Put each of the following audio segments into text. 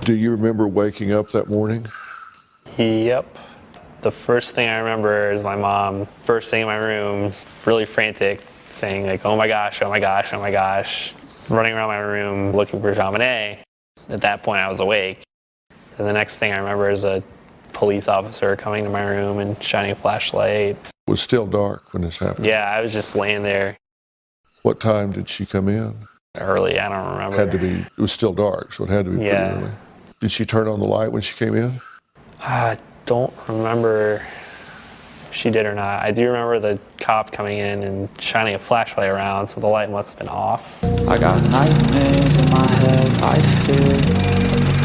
Do you remember waking up that morning? Yep. The first thing I remember is my mom first thing in my room, really frantic, saying like, "Oh my gosh, oh my gosh, oh my gosh," running around my room looking for JONBENET. At that point, I was awake. And the next thing I remember is a police officer coming to my room and shining a flashlight. It was still dark when this happened. Yeah, I was just laying there What time did she come in? early. I don't remember. It was still dark, so it had to be pretty early. Did she turn on the light when she came in? I don't remember if she did or not. I do remember the cop coming in and shining a flashlight around, so the light must have been off. I got nightmares in my head, I fear.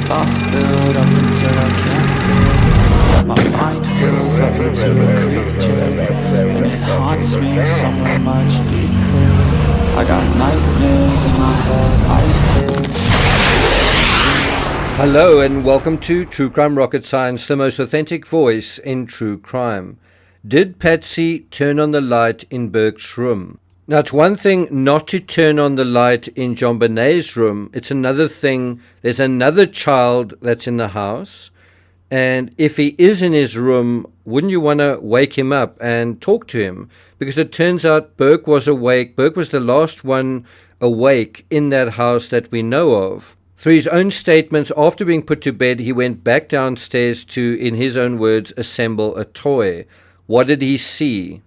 Thoughts build up until I can't feel. My mind fills up into a creature, and it haunts me somewhere much deeper. I got nightmares in my head, I fear. Hello and welcome to True Crime Rocket Science, the most authentic voice in true crime. Did Patsy turn on the light in Burke's room? Now, it's one thing not to turn on the light in JONBENET's room. It's another thing, there's another child that's in the house. And if he is in his room, wouldn't you want to wake him up and talk to him? Because it turns out Burke was awake. Burke was the last one awake in that house that we know of. Through his own statements, after being put to bed, he went back downstairs to, in his own words, assemble a toy. What did he see?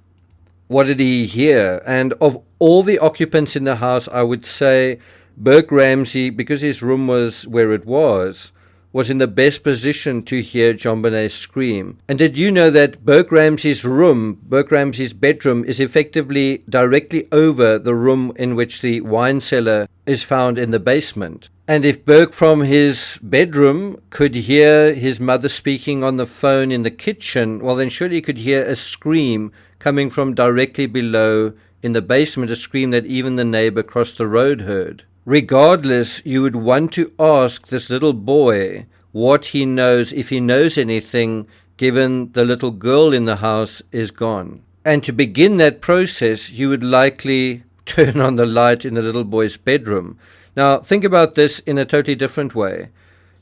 What did he hear? And of all the occupants in the house, I would say Burke Ramsey, because his room was where it was in the best position to hear JONBENET scream. And did you know that Burke Ramsey's room, Burke Ramsey's bedroom, is effectively directly over the room in which the wine cellar is found in the basement? And if Burke from his bedroom could hear his mother speaking on the phone in the kitchen, well then surely he could hear a scream coming from directly below in the basement, a scream that even the neighbor across the road heard. Regardless, you would want to ask this little boy what he knows, if he knows anything, given the little girl in the house is gone. And to begin that process, you would likely turn on the light in the little boy's bedroom. Now, think about this in a totally different way.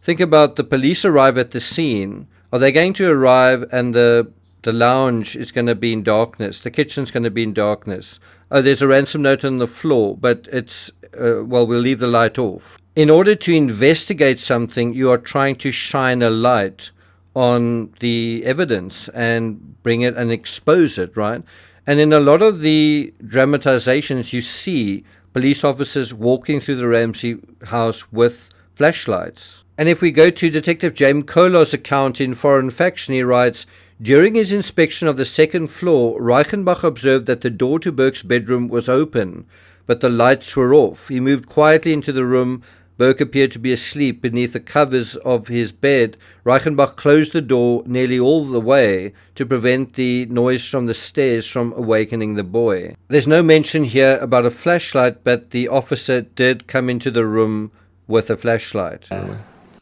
Think about the police arrive at the scene. Are they going to arrive and the lounge is going to be in darkness? The kitchen's going to be in darkness. Oh, there's a ransom note on the floor, but it's, we'll leave the light off. In order to investigate something, you are trying to shine a light on the evidence and bring it and expose it, right? And in a lot of the dramatizations, you see police officers walking through the Ramsey house with flashlights. And if we go to Detective James Kolo's account in Foreign Faction, he writes, during his inspection of the second floor, Reichenbach observed that the door to Burke's bedroom was open, but the lights were off. He moved quietly into the room. Burke appeared to be asleep beneath the covers of his bed. Reichenbach closed the door nearly all the way to prevent the noise from the stairs from awakening the boy. There's no mention here about a flashlight, but the officer did come into the room with a flashlight.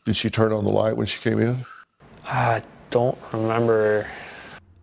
Did she turn on the light when she came in? I don't remember.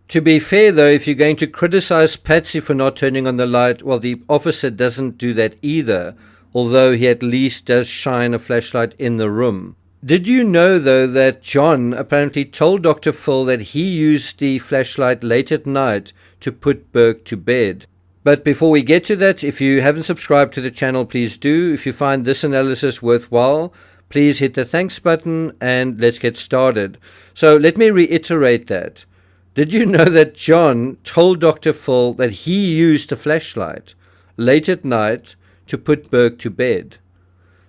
To be fair, though, if you're going to criticize Patsy for not turning on the light, well, the officer doesn't do that either, although he at least does shine a flashlight in the room. Did you know, though, that John apparently told Dr. Phil that he used the flashlight late at night to put Burke to bed? But before we get to that, if you haven't subscribed to the channel, please do. If you find this analysis worthwhile, please hit the thanks button and let's get started. So let me reiterate that. Did you know that John told Dr. Phil that he used the flashlight late at night to put Burke to bed?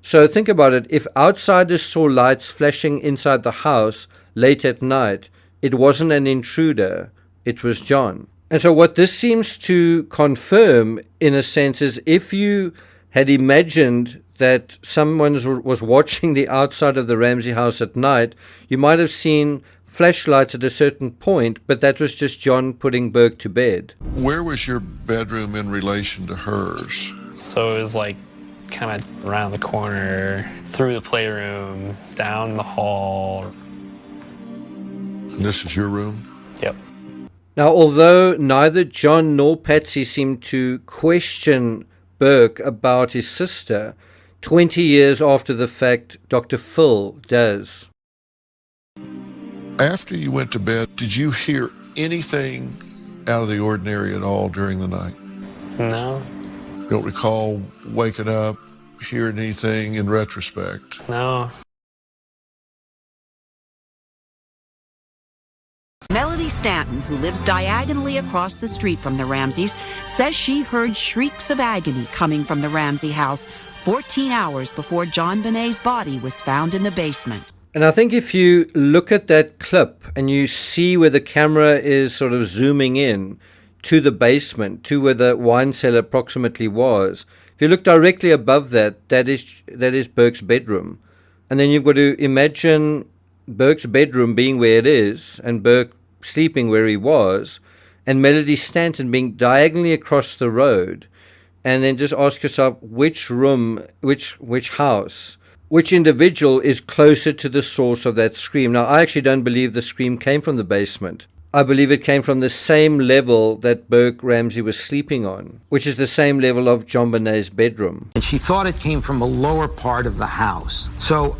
So think about it. If outsiders saw lights flashing inside the house late at night, it wasn't an intruder, it was John. And so what this seems to confirm, in a sense, is if you had imagined that someone was watching the outside of the Ramsey house at night, you might have seen flashlights at a certain point, but that was just John putting Burke to bed. Where was your bedroom in relation to hers? So it was like kind of around the corner, through the playroom, down the hall. And this is your room? Yep. Now, although neither John nor Patsy seemed to question Burke about his sister, 20 years after the fact, Dr. Phil does. After you went to bed, did you hear anything out of the ordinary at all during the night? No, You don't recall waking up, hearing anything in retrospect? no. Melody Stanton, who lives diagonally across the street from the Ramseys, says she heard shrieks of agony coming from the Ramsey house 14 hours before JONBENET's body was found in the basement. And I think if you look at that clip and you see where the camera is sort of zooming in to the basement, to where the wine cellar approximately was, if you look directly above that, that is Burke's bedroom. And then you've got to imagine Burke's bedroom being where it is, and Burke sleeping where he was, and Melody Stanton being diagonally across the road. And then just ask yourself which room, which house, which individual is closer to the source of that scream. Now, I actually don't believe the scream came from the basement. I believe it came from the same level that Burke Ramsey was sleeping on, which is the same level of JONBENET's bedroom. And she thought it came from a lower part of the house. So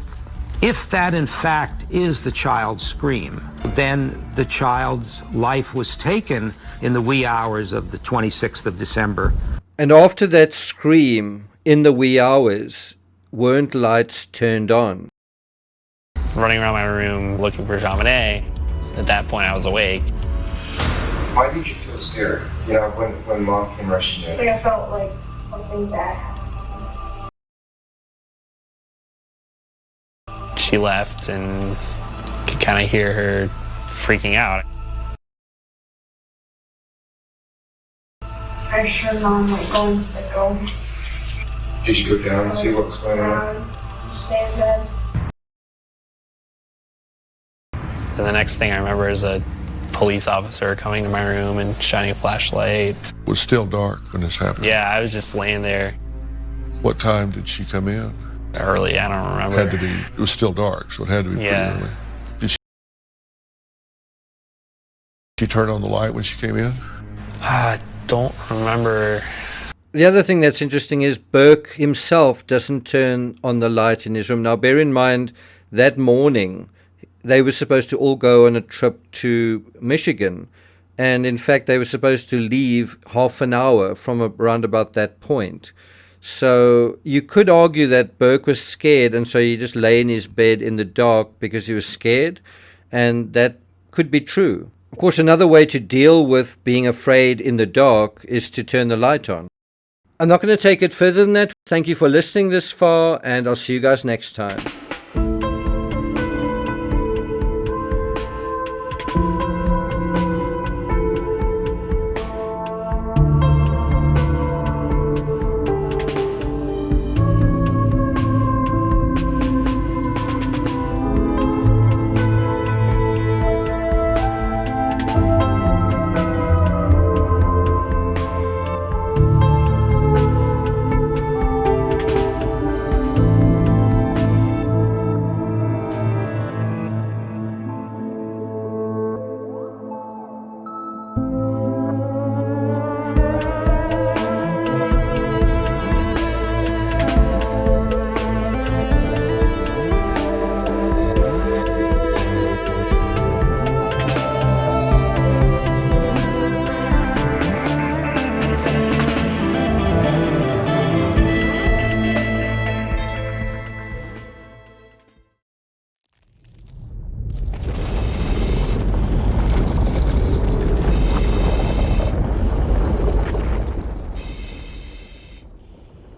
if that in fact is the child's scream, then the child's life was taken in the wee hours of the 26th of December. And after that scream, in the wee hours, weren't lights turned on? Running around my room looking for JONBENET. At that point, I was awake. Why did you feel scared? You know, when Mom came rushing in? I felt like something bad happened. She left and could kind of hear her freaking out. I heard Mom like going to the go. Did you go down and see what was going on? Stay in bed. And the next thing I remember is a police officer coming to my room and shining a flashlight. It was still dark when this happened. Yeah, I was just laying there What time did she come in? early. I don't remember. Had to be, it was still dark, so it had to be pretty Yeah. early. Did she turn on the light when she came in? I don't remember. The other thing that's interesting is Burke himself doesn't turn on the light in his room. Now, bear in mind, that morning, they were supposed to all go on a trip to Michigan. And in fact, they were supposed to leave half an hour from around about that point. So you could argue that Burke was scared, and so he just lay in his bed in the dark because he was scared. And that could be true. Of course, another way to deal with being afraid in the dark is to turn the light on. I'm not going to take it further than that. Thank you for listening this far, and I'll see you guys next time.